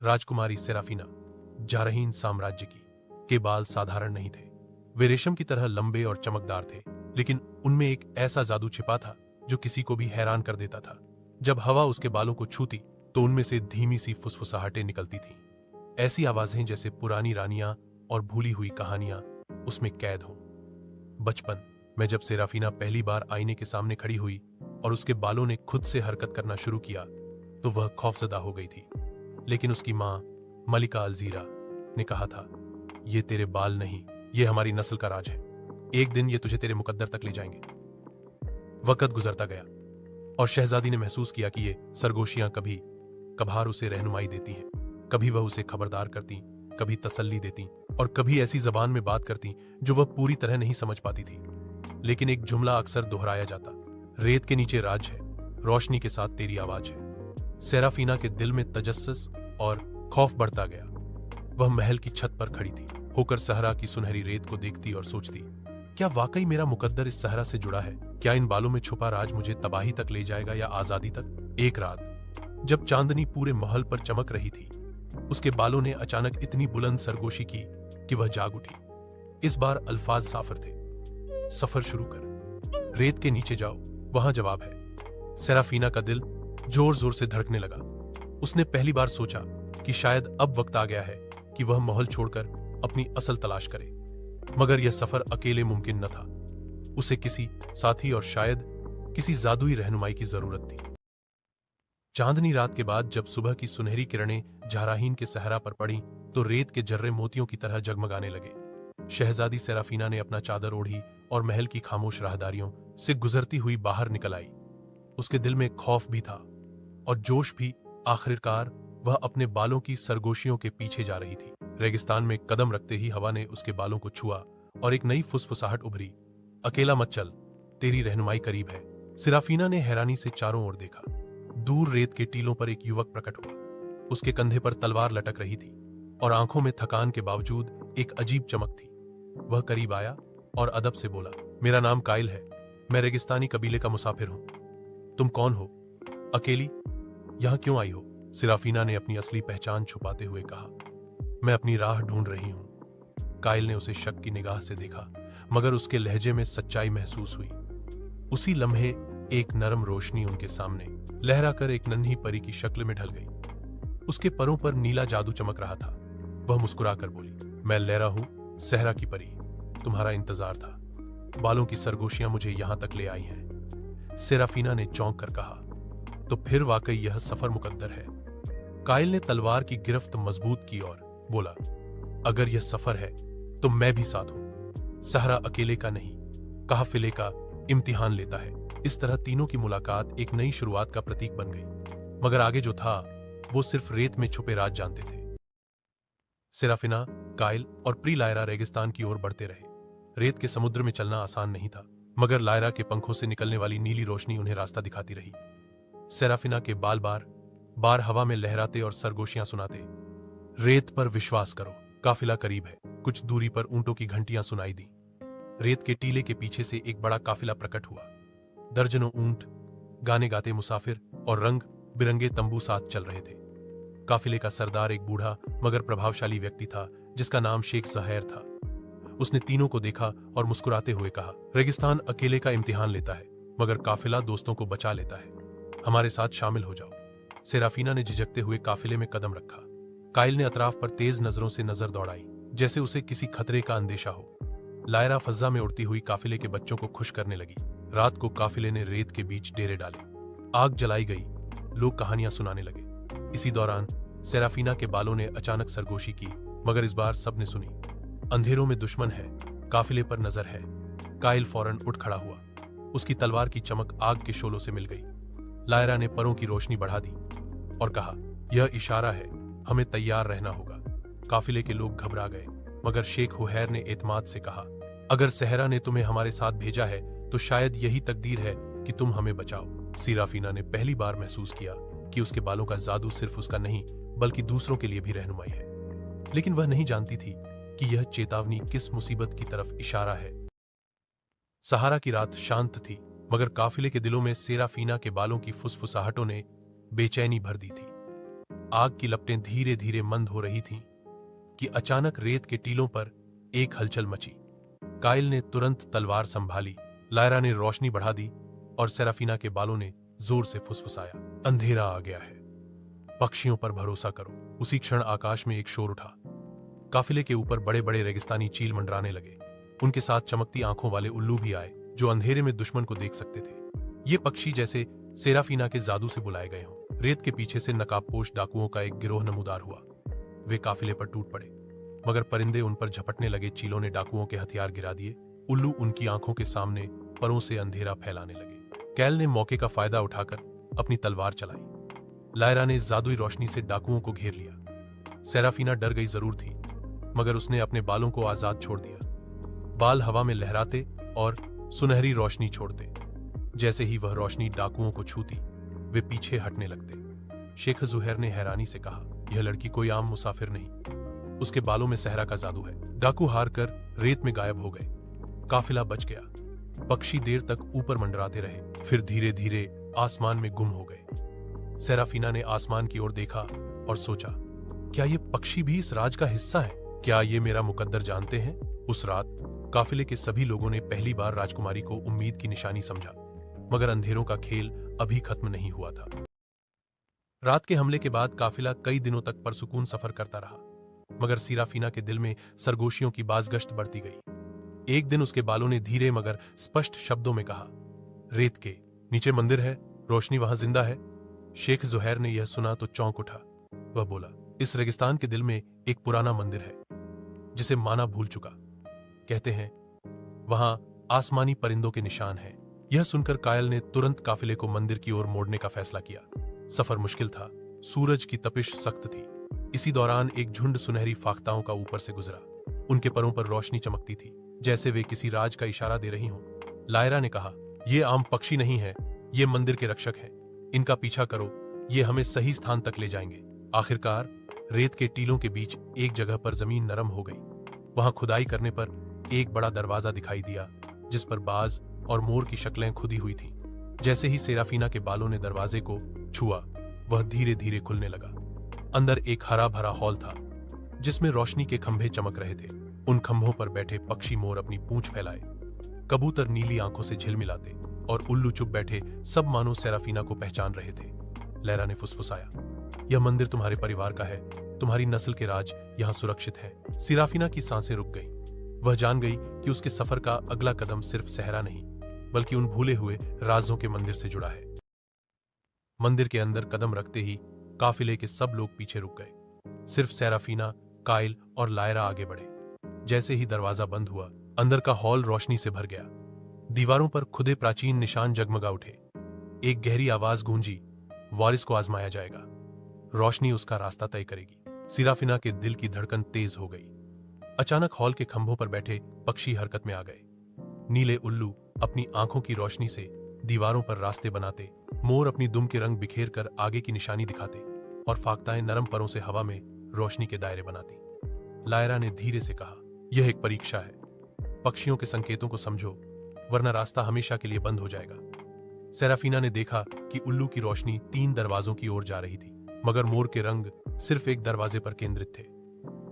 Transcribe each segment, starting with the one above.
राजकुमारी Serafina जारहीन साम्राज्य की के बाल साधारण नहीं थे। वे रेशम की तरह लंबे और चमकदार थे, लेकिन उनमें एक ऐसा जादू छिपा था जो किसी को भी हैरान कर देता था। जब हवा उसके बालों को छूती तो उनमें से धीमी सी फुसफुसाहटें निकलती थीं, ऐसी आवाजें जैसे पुरानी रानियां और भूली हुई कहानियां उसमें कैद हों। बचपन में जब सेराफिना पहली बार आईने के सामने खड़ी हुई और उसके बालों ने खुद से हरकत करना शुरू किया तो वह खौफजदा हो गई थी। लेकिन उसकी मां मलिका अलजीरा ने कहा था, ये तेरे बाल नहीं, ये हमारी नस्ल का राज है। एक दिन ये तुझे तेरे मुकद्दर तक ले जाएंगे। वक्त गुजरता गया और शहजादी ने महसूस किया कि ये सरगोशियां कभी कभार उसे रहनुमाई देती हैं। कभी वह उसे खबरदार करती, कभी तसल्ली देती और कभी ऐसी जबान में बात करती जो वह पूरी तरह नहीं समझ पाती थी। लेकिन एक जुमला अक्सर दोहराया जाता, रेत के नीचे राज है, रोशनी के साथ तेरी आवाज है। सेराफिना के दिल में तजस्सुस और खौफ बढ़ता गया। वह महल की छत पर खड़ी थी, होकर सहरा की सुनहरी रेत को देखती और सोचती, क्या वाकई मेरा मुकद्दर इस सहरा से जुड़ा है? क्या इन बालों में छुपा राज मुझे तबाही तक ले जाएगा या आजादी तक? एक रात जब चांदनी पूरे महल पर चमक रही थी, उसके बालों ने अचानक इतनी बुलंद सरगोशी की कि वह जाग उठी। इस बार अल्फाज साफर थे, सफर शुरू कर, रेत के नीचे जाओ, वहां जवाब है। सेराफिना का दिल जोर जोर से धड़कने लगा। उसने पहली बार सोचा कि शायद अब वक्त आ गया है कि वह महल छोड़कर अपनी असल तलाश करे। मगर यह सफर अकेले मुमकिन न था। उसे किसी साथी और शायद किसी जादुई रहनुमाई की जरूरत थी। चांदनी रात के बाद जब सुबह की सुनहरी किरणें जहराहीन के सहरा पर पड़ी तो रेत के जर्रे मोतियों की तरह जगमगाने लगे। शहजादी सेराफिना ने अपना चादर ओढ़ी और महल की खामोश राहदारियों से गुजरती हुई बाहर निकल आई। उसके दिल में खौफ भी था और जोश भी। आखिरकार वह अपने बालों की सरगोशियों के पीछे जा रही थी। रेगिस्तान में कदम रखते ही हवा ने उसके बालों को छुआ और एक नई फुसफुसाहट उभरी। अकेला मत चल, तेरी रहनुमाई करीब है। सेराफिना ने हैरानी से चारों ओर देखा। दूर रेत के टीलों पर एक युवक प्रकट हुआ। उसके कंधे पर तलवार लटक रही थी और आंखों में थकान के बावजूद एक अजीब चमक थी। वह करीब आया और अदब से बोला, मेरा नाम काइल है, मैं रेगिस्तानी कबीले का मुसाफिर हूं। तुम कौन हो? अकेली यहां क्यों आई हो? सेराफिना ने अपनी असली पहचान छुपाते हुए कहा, मैं अपनी राह ढूंढ रही हूं। काइल ने उसे शक की निगाह से देखा, मगर उसके लहजे में सच्चाई महसूस हुई। उसी लम्हे एक नरम रोशनी उनके सामने लहराकर एक नन्ही परी की शक्ल में ढल गई। उसके परों पर नीला जादू चमक रहा था। वह मुस्कुराकर बोली, मैं लैरा हूं, सहरा की परी, तुम्हारा इंतजार था। बालों की सरगोशियां मुझे यहां तक ले आई हैं। सेराफिना ने चौंक कर कहा, तो फिर वाकई यह सफर मुकद्दर है। काइल ने तलवार की गिरफ्त मजबूत की और बोला, अगर यह सफर है तो मैं भी साथ हूं। सहरा अकेले का नहीं, काफिले का इम्तिहान लेता है। इस तरह तीनों की मुलाकात एक नई शुरुआत का प्रतीक बन गई। मगर आगे जो था वो सिर्फ रेत में छुपे राज जानते थे। सेराफिना, काइल और प्री लायरा रेगिस्तान की ओर बढ़ते रहे। रेत के समुद्र में चलना आसान नहीं था, मगर लायरा के पंखों से निकलने वाली नीली रोशनी उन्हें रास्ता दिखाती रही। सेराफिना के बाल बार बार हवा में लहराते और सरगोशियां सुनाते, रेत पर विश्वास करो, काफिला करीब है। कुछ दूरी पर ऊंटों की घंटियां सुनाई दी। रेत के टीले के पीछे से एक बड़ा काफिला प्रकट हुआ। दर्जनों ऊंट, गाने गाते मुसाफिर और रंग बिरंगे तंबू साथ चल रहे थे। काफिले का सरदार एक बूढ़ा मगर प्रभावशाली व्यक्ति था जिसका नाम शेख जहैर था। उसने तीनों को देखा और मुस्कुराते हुए कहा, रेगिस्तान अकेले का इम्तिहान लेता है, मगर काफिला दोस्तों को बचा लेता है। हमारे साथ शामिल हो जाओ। सेराफिना ने झिझकते हुए काफिले में कदम रखा। काइल ने अतराफ पर तेज नजरों से नजर दौड़ाई, जैसे उसे किसी खतरे का अंदेशा हो। लायरा फज्जा में उड़ती हुई काफिले के बच्चों को खुश करने लगी। रात को काफिले ने रेत के बीच डेरे डाले। आग जलाई गई, लोग कहानियां सुनाने लगे। इसी दौरान सेराफिना के बालों ने अचानक सरगोशी की, मगर इस बार सबने सुनी। अंधेरों में दुश्मन है, काफिले पर नजर है। काइल फौरन उठ खड़ा हुआ। उसकी तलवार की चमक आग के शोलों से मिल गई। लायरा ने परों की रोशनी बढ़ा दी और कहा, यह इशारा है, हमें तैयार रहना होगा। काफिले के लोग घबरा गए, मगर शेख हुहैर ने एतमाद से कहा, अगर सहरा ने तुम्हें हमारे साथ भेजा है तो शायद यही तकदीर है कि तुम हमें बचाओ। सेराफिना ने पहली बार महसूस किया कि उसके बालों का जादू सिर्फ उसका नहीं बल्कि दूसरों के लिए भी रहनुमाई है। लेकिन वह नहीं जानती थी कि यह चेतावनी किस मुसीबत की तरफ इशारा है। सहारा की रात शांत थी, मगर काफिले के दिलों में सेराफिना के बालों की फुसफुसाहटों ने बेचैनी भर दी थी। आग की लपटें धीरे धीरे मंद हो रही थीं कि अचानक रेत के टीलों पर एक हलचल मची। काइल ने तुरंत तलवार संभाली, लायरा ने रोशनी बढ़ा दी और सेराफीना के बालों ने जोर से फुसफुसाया, अंधेरा आ गया है, पक्षियों पर भरोसा करो। उसी क्षण आकाश में एक शोर उठा। काफिले के ऊपर बड़े बड़े रेगिस्तानी चील मंडराने लगे। उनके साथ चमकती आंखों वाले उल्लू भी आए जो अंधेरे में दुश्मन को देख सकते थे। ये पक्षी जैसे सेराफीना के जादू से बुलाए गए हों। रेत के पीछे से नकाबपोश डाकुओं का एक गिरोह नमूदार हुआ। वे काफिले पर टूट पड़े, मगर परिंदे उन पर झपटने लगे। चीलों ने डाकुओं के हथियार गिरा दिए। उल्लू उनकी आंखों के सामने परों से अंधेरा फैलाने लगे। कैल ने मौके का फायदा उठाकर अपनी तलवार चलाई। लायरा ने जादुई रोशनी से डाकुओं को घेर लिया। सेराफीना डर गई जरूर थी, मगर उसने अपने बालों को आजाद छोड़ दिया। बाल हवा में लहराते और सुनहरी रोशनी छोड़ते। जैसे ही वह रोशनी डाकुओं को छूती, वे पीछे हटने लगते। शेख जुहैर ने हैरानी से कहा, यह लड़की कोई आम मुसाफिर नहीं, उसके बालों में सहरा का जादू है। डाकू हार कर रेत में गायब हो गए। काफिला बच गया। पक्षी देर तक ऊपर मंडराते रहे, फिर धीरे धीरे आसमान में गुम हो गए। सेराफीना ने आसमान की ओर देखा और सोचा, क्या ये पक्षी भी इस राज का हिस्सा है? क्या ये मेरा मुकद्दर जानते हैं? उस रात काफिले के सभी लोगों ने पहली बार राजकुमारी को उम्मीद की निशानी समझा, मगर अंधेरों का खेल अभी खत्म नहीं हुआ था। रात के हमले के बाद काफिला कई दिनों तक परसुकून सफर करता रहा, मगर सेराफीना के दिल में सरगोशियों की बाजगश्त बढ़ती गई। एक दिन उसके बालों ने धीरे मगर स्पष्ट शब्दों में कहा, रेत के नीचे मंदिर है, रोशनी वहां जिंदा है। शेख जुहैर ने यह सुना तो चौंक उठा। वह बोला, इस रेगिस्तान के दिल में एक पुराना मंदिर है जिसे माना भूल चुका। कहते हैं वहां आसमानी परिंदों के निशान हैं। यह सुनकर कायल ने तुरंत काफिले को मंदिर की ओर मोड़ने का फैसला किया। सफर मुश्किल था, सूरज की तपिश सख्त थी। इसी दौरान एक झुंड सुनहरी फाख्ताओं का ऊपर से गुजरा। उनके परों पर रोशनी चमकती थी, जैसे वे किसी राज का इशारा दे रही हों। लायरा ने कहा, ये आम पक्षी नहीं है, ये मंदिर के रक्षक हैं। इनका पीछा करो, ये हमें सही स्थान तक ले जाएंगे। आखिरकार रेत के टीलों के बीच एक जगह पर जमीन नरम हो गई। वहां खुदाई करने पर एक बड़ा दरवाजा दिखाई दिया, जिस पर बाज और मोर की शक्लें खुदी हुई थीं। जैसे ही सेराफीना के बालों ने दरवाजे को छुआ, वह धीरे धीरे खुलने लगा। अंदर एक हरा भरा हॉल था, जिसमें रोशनी के खंभे चमक रहे थे। उन खंभों पर बैठे पक्षी मोर अपनी पूंछ फैलाए, कबूतर नीली आंखों से झिलमिलाते और उल्लू चुप बैठे सब मानो सेराफीना को पहचान रहे थे। लैरा ने फुसफुसाया, यह मंदिर तुम्हारे परिवार का है, तुम्हारी नस्ल के राज यहां सुरक्षित है। सेराफीना की सांसें रुक गईं। वह जान गई कि उसके सफर का अगला कदम सिर्फ सहरा नहीं, बल्कि उन भूले हुए राजों के मंदिर से जुड़ा है। मंदिर के अंदर कदम रखते ही काफिले के सब लोग पीछे रुक गए। सिर्फ सेराफीना, काइल और लायरा आगे बढ़े। जैसे ही दरवाजा बंद हुआ, अंदर का हॉल रोशनी से भर गया। दीवारों पर खुदे प्राचीन निशान जगमगा उठे। एक गहरी आवाज गूंजी, वारिस को आजमाया जाएगा, रोशनी उसका रास्ता तय करेगी। सेराफीना के दिल की धड़कन तेज हो गई। अचानक हॉल के खंभों पर बैठे पक्षी हरकत में आ गए। नीले उल्लू अपनी आंखों की रोशनी से दीवारों पर रास्ते बनाते, मोर अपनी दुम के रंग बिखेर कर आगे की निशानी दिखाते और फाख्ताएं नरम परों से हवा में रोशनी के दायरे बनाती। लायरा ने धीरे से कहा, यह एक परीक्षा है, पक्षियों के संकेतों को समझो, वरना रास्ता हमेशा के लिए बंद हो जाएगा। सेराफीना ने देखा कि उल्लू की रोशनी 3 दरवाजों की ओर जा रही थी, मगर मोर के रंग सिर्फ एक दरवाजे पर केंद्रित थे।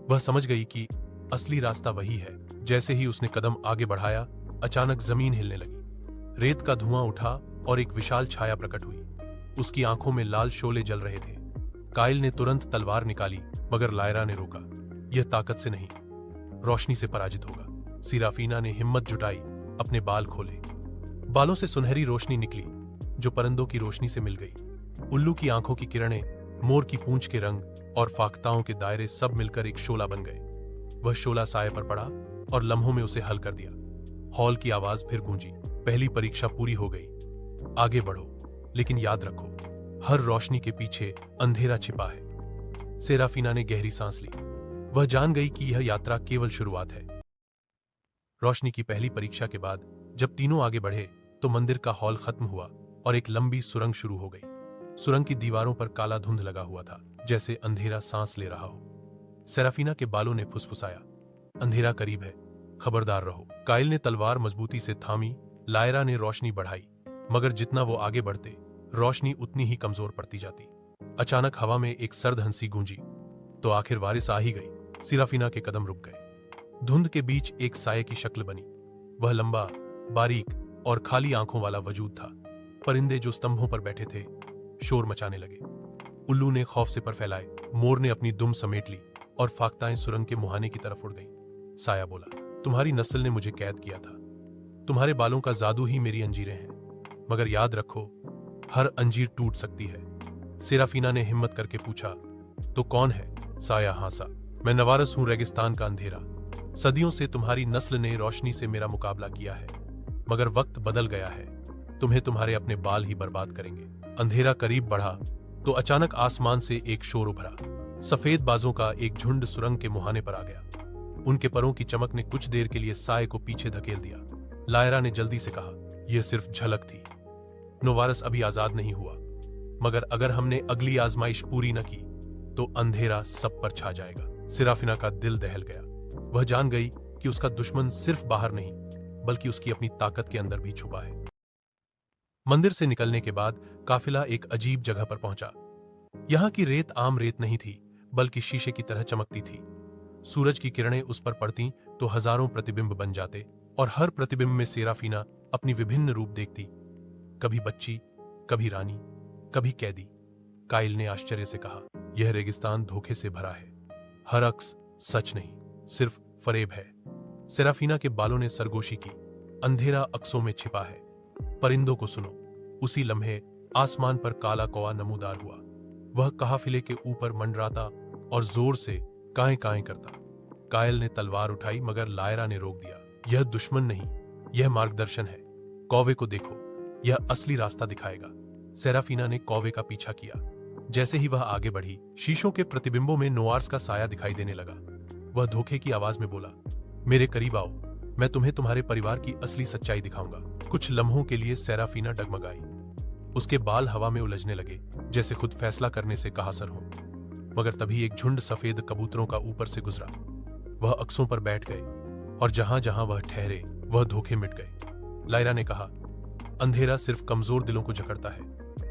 वह समझ गई कि असली रास्ता वही है। जैसे ही उसने कदम आगे बढ़ाया, अचानक जमीन हिलने लगी। रेत का धुआं उठा और एक विशाल छाया प्रकट हुई। उसकी आंखों में लाल शोले जल रहे थे। काइल ने तुरंत तलवार निकाली, मगर लायरा ने रोका। यह ताकत से नहीं, रोशनी से पराजित होगा। सेराफीना ने हिम्मत जुटाई, अपने बाल खोले। बालों से सुनहरी रोशनी निकली, जो परिंदों की रोशनी से मिल गई। उल्लू की आंखों की किरणें, मोर की पूंछ के रंग और फाख्ताओं के दायरे सब मिलकर एक शोला बन गए। वह शोला साए पर पड़ा और लम्हों में उसे हल कर दिया। हॉल की आवाज फिर गूंजी, पहली परीक्षा पूरी हो गई। आगे बढ़ो, लेकिन याद रखो, हर रोशनी के पीछे अंधेरा छिपा है। सेराफीना ने गहरी सांस ली। वह जान गई कि यह यात्रा केवल शुरुआत है। रोशनी की पहली परीक्षा के बाद जब तीनों आगे बढ़े, तो मंदिर का हॉल खत्म हुआ और एक लंबी सुरंग शुरू हो गई। सुरंग की दीवारों पर काला धुंध लगा हुआ था, जैसे अंधेरा सांस ले रहा हो। सेराफीना के बालों ने फुसफुसाया, अंधेरा करीब है, खबरदार रहो। काइल ने तलवार मजबूती से थामी। लायरा ने रोशनी बढ़ाई, मगर जितना वो आगे बढ़ते, रोशनी उतनी ही कमजोर पड़ती जाती। अचानक हवा में एक सर्द हंसी गूंजी। तो आखिर वारिस आ ही गई। सिराफीना के कदम रुक गए। धुंध के बीच एक साये की शक्ल बनी। वह लंबा, बारीक और खाली आंखों वाला वजूद था। परिंदे जो स्तंभों पर बैठे थे शोर मचाने लगे। उल्लू ने खौफ से पर फैलाए, मोर ने अपनी दुम समेट ली और फाख्ताएं सुरंग के मुहाने की तरफ उड़ गईं। साया बोला, तुम्हारी नस्ल ने मुझे कैद किया था। तुम्हारे बालों का जादू ही मेरी अंजीरें हैं, मगर याद रखो, हर अंजीर टूट सकती है। सेराफीना ने हिम्मत करके पूछा, तो कौन है? साया हंसा, मैं नवारस हूं, रेगिस्तान का अंधेरा। सदियों से तुम्हारी नस्ल ने रोशनी से मेरा मुकाबला किया है, मगर वक्त बदल गया है। तुम्हें तुम्हारे अपने बाल ही बर्बाद करेंगे। अंधेरा करीब बढ़ा तो अचानक आसमान से एक शोर उभरा। सफेद बाजों का एक झुंड सुरंग के मुहाने पर आ गया। उनके परों की चमक ने कुछ देर के लिए साये को पीछे धकेल दिया। लायरा ने जल्दी से कहा, यह सिर्फ झलक थी। नोवारस अभी आजाद नहीं हुआ, मगर अगर हमने अगली आजमाइश पूरी न की तो अंधेरा सब पर छा जाएगा। सिराफिना का दिल दहल गया। वह जान गई कि उसका दुश्मन सिर्फ बाहर नहीं, बल्कि उसकी अपनी ताकत के अंदर भी छुपा है। मंदिर से निकलने के बाद काफिला एक अजीब जगह पर पहुंचा। यहां की रेत आम रेत नहीं थी, बल्कि शीशे की तरह चमकती थी। सूरज की किरणें उस पर पड़ती तो हजारों प्रतिबिंब बन जाते, और हर प्रतिबिंब में सेराफीना अपनी विभिन्न रूप देखती, कभी बच्ची, कभी रानी, कभी कैदी। काइल ने आश्चर्य से कहा, यह रेगिस्तान धोखे से भरा है। हर अक्स सच नहीं, सिर्फ फरेब है। सेराफीना के बालों ने सरगोशी की, अंधेरा अक्सों में छिपा है। परिंदों को सुनो। उसी लम्हे आसमान पर काला कौवा नमूदार हुआ। वह काफिले के ऊपर मंडराता और जोर से काएं काएं करता। कायल ने तलवार उठाई, मगर लायरा ने रोक दिया। यह दुश्मन नहीं, यह मार्गदर्शन है। कौवे को देखो, यह असली रास्ता दिखाएगा। सेराफीना ने कौवे का पीछा किया। जैसे ही वह आगे बढ़ी, शीशों के प्रतिबिंबों में नोआर्स का साया दिखाई देने लगा। वह धोखे की आवाज में बोला, मेरे करीब आओ, मैं तुम्हें तुम्हारे परिवार की असली सच्चाई दिखाऊंगा। कुछ लम्हों के लिए सेराफीना डगमगाई। उसके बाल हवा में उलझने लगे, जैसे खुद फैसला करने से कहासर हो। मगर तभी एक झुंड सफेद कबूतरों का ऊपर से गुजरा। वह अक्सों पर बैठ गए, और जहां जहां वह ठहरे वह धोखे मिट गए। लायरा ने कहा, अंधेरा सिर्फ कमजोर दिलों को जकड़ता है,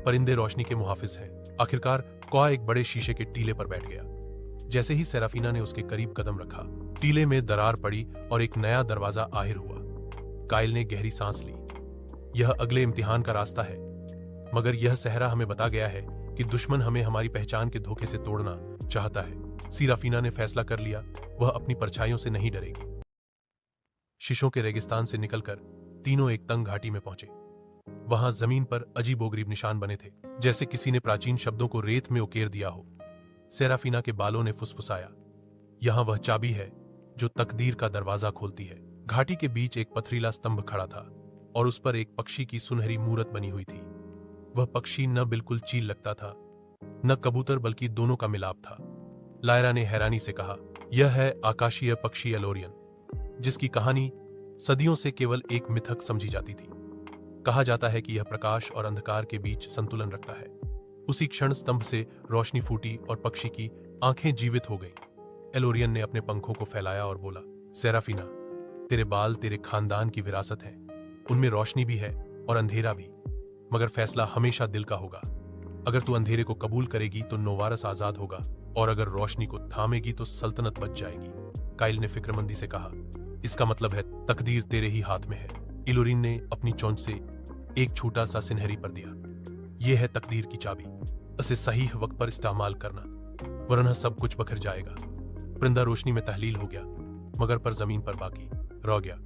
परिंदे रोशनी के मुहाफिज हैं। आखिरकार कौवा एक बड़े शीशे के टीले पर बैठ गया। जैसे ही सेराफीना ने उसके करीब कदम रखा, टीले में दरार पड़ी और एक नया दरवाजा आहिर हुआ। काइल ने गहरी सांस ली। यह अगले इम्तिहान का रास्ता है, मगर यह सहरा हमें बता गया है कि दुश्मन हमें हमारी पहचान के धोखे से तोड़ना चाहता है। सेराफीना ने फैसला कर लिया, वह अपनी परछाइयों से नहीं डरेगी। शीशों के रेगिस्तान से निकलकर तीनों एक तंग घाटी में पहुंचे। वहां जमीन पर अजीबोगरीब निशान बने थे, जैसे किसी ने प्राचीन शब्दों को रेत में उकेर दिया हो। सेराफीना के बालों ने फुसफुसाया, यहां वह चाबी है जो तकदीर का दरवाजा खोलती है। घाटी के बीच एक पथरीला स्तंभ खड़ा था, और उस पर एक पक्षी की सुनहरी मूरत बनी हुई थी। वह पक्षी न बिल्कुल चील लगता था, न कबूतर, बल्कि दोनों का मिलाप था। लायरा ने हैरानी से कहा, यह है आकाशीय पक्षी एलोरियन, जिसकी कहानी सदियों से केवल एक मिथक समझी जाती थी। कहा जाता है कि यह प्रकाश और अंधकार के बीच संतुलन रखता है। उसी क्षण स्तंभ से रोशनी फूटी और पक्षी की आंखें जीवित हो गईं। एलोरियन ने अपने पंखों को फैलाया और बोला, सेराफीना, तेरे बाल तेरे खानदान की विरासत हैं। उनमें रोशनी भी है और अंधेरा भी, मगर फैसला हमेशा दिल का होगा। अगर तू अंधेरे को कबूल करेगी तो नोवारस आजाद होगा, और अगर रोशनी को थामेगी तो सल्तनत बच जाएगी। काइल ने फिक्रमंदी से कहा, इसका मतलब है तकदीर तेरे ही हाथ में है। इलोरिन ने अपनी चोंच से एक छोटा सा सिनहरी पर दिया। यह है तकदीर की चाबी, इसे सही वक्त पर इस्तेमाल करना, वरना सब कुछ बखर जाएगा। परिंदा रोशनी में तहलील हो गया, मगर पर जमीन पर बाकी रह गया।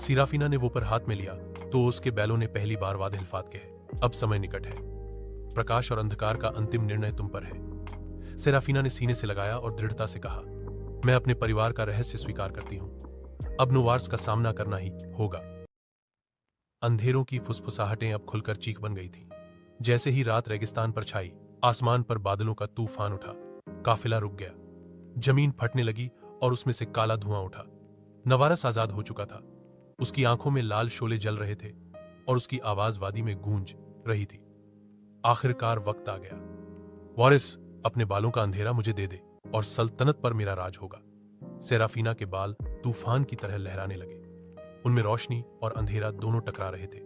सेराफीना ने वो पर हाथ में लिया तो उसके बैलों ने पहली बार वादे हिल्फात कहे, अब समय निकट है। प्रकाश और अंधकार का अंतिम निर्णय तुम पर है। सेराफीना ने सीने से लगाया और दृढ़ता से कहा, मैं अपने परिवार का रहस्य स्वीकार करती हूं। अब नोवार्स का सामना करना ही होगा। अंधेरों की फुसफुसाहटें अब खुलकर चीख बन गई थीं। जैसे ही रात रेगिस्तान पर छाई, आसमान पर बादलों का तूफान उठा। काफिला रुक गया, जमीन फटने लगी और उसमें से काला धुआं उठा। नवारस आजाद हो चुका था। उसकी आंखों में लाल शोले जल रहे थे और उसकी आवाज वादी में गूंज रही थी। आखिरकार वक्त आ गया। वारिस, अपने बालों का अंधेरा मुझे दे दे और सल्तनत पर मेरा राज होगा। सेराफीना के बाल तूफान की तरह लहराने लगे। उनमें रोशनी और अंधेरा दोनों टकरा रहे थे।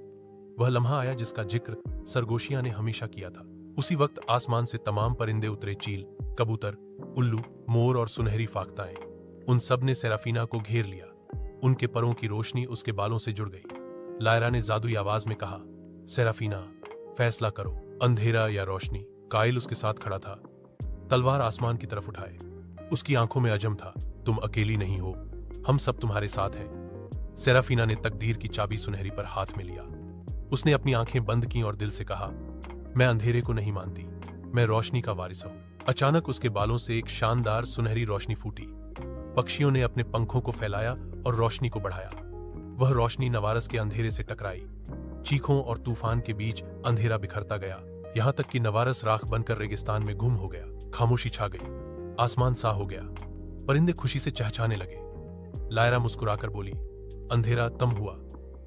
वह लम्हा आया जिसका जिक्र सरगोशिया ने हमेशा किया था। उसी वक्त आसमान से तमाम परिंदे उतरे। चील, कबूतर, उल्लू, मोर और सुनहरी फाख्ताएं, उन सब ने सेराफीना को घेर लिया। उनके परों की रोशनी उसके बालों से जुड़ गई। लायरा ने जादुई आवाज में कहा, सेराफीना, फैसला करो, अंधेरा या रोशनी। काइल उसके साथ खड़ा था, तलवार आसमान की तरफ उठाए। उसकी आंखों में अजम था। तुम अकेली नहीं हो, हम सब तुम्हारे साथ हैं। सेराफीना ने तकदीर की चाबी सुनहरी पर हाथ में लिया। उसने अपनी आंखें बंद की और दिल से कहा, मैं अंधेरे को नहीं मानती, मैं रोशनी का वारिस हूं। अचानक उसके बालों से एक शानदार सुनहरी रोशनी फूटी। पक्षियों ने अपने पंखों को फैलाया और रोशनी को बढ़ाया। वह रोशनी नवारस के अंधेरे से टकराई। चीखों और तूफान के बीच अंधेरा बिखरता गया, यहां तक कि नवारस राख बनकर रेगिस्तान में गुम हो गया। खामोशी छा गई, आसमान सा हो गया। परिंदे खुशी से चहचहाने लगे। लायरा मुस्कुराकर बोली, अंधेरा तम हुआ,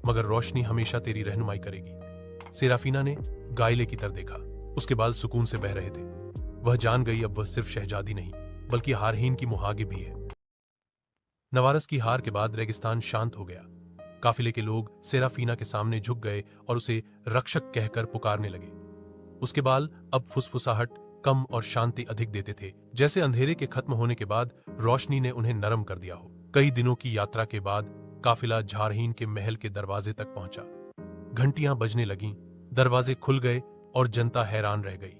मगर रोशनी हमेशा तेरी रहनुमाई करेगी। सेराफीना ने गाइले की तरफ देखा। उसके बाल सुकून से बह रहे थे। वह जान गई अब वह सिर्फ शहजादी नहीं, बल्कि हारहीन की मुहागिब भी है। नवारस की हार के बाद रेगिस्तान शांत हो गया। काफिले के लोग सेराफीना के सामने झुक गए और उसे रक्षक कहकर पुकारने लगे। उसके बाल अब फुसफुसाहट कम और शांति अधिक देते थे, जैसे अंधेरे के खत्म होने के बाद रोशनी ने उन्हें नरम कर दिया हो। कई दिनों की यात्रा के बाद काफिला झारहीन के महल के दरवाजे तक पहुंचा। घंटियां बजने लगीं, दरवाजे खुल गए और जनता हैरान रह गई।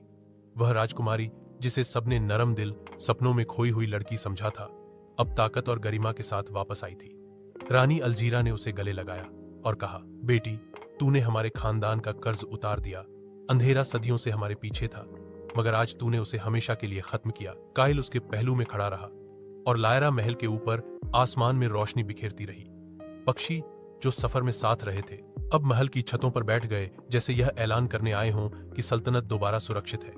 वह राजकुमारी, जिसे सबने नरम दिल, सपनों में खोई हुई लड़की समझा था, अब ताकत और गरिमा के साथ वापस आई थी। रानी अलजीरा ने उसे गले लगाया और कहा, बेटी, तूने हमारे खानदान का कर्ज उतार दिया। अंधेरा सदियों से हमारे पीछे था, मगर आज तूने उसे हमेशा के लिए खत्म किया। काइल उसके पहलू में खड़ा रहा और लायरा महल के ऊपर आसमान में रोशनी बिखेरती रही। पक्षी जो सफर में साथ रहे थे, अब महल की छतों पर बैठ गए, जैसे यह ऐलान करने आए हों कि सल्तनत दोबारा सुरक्षित है।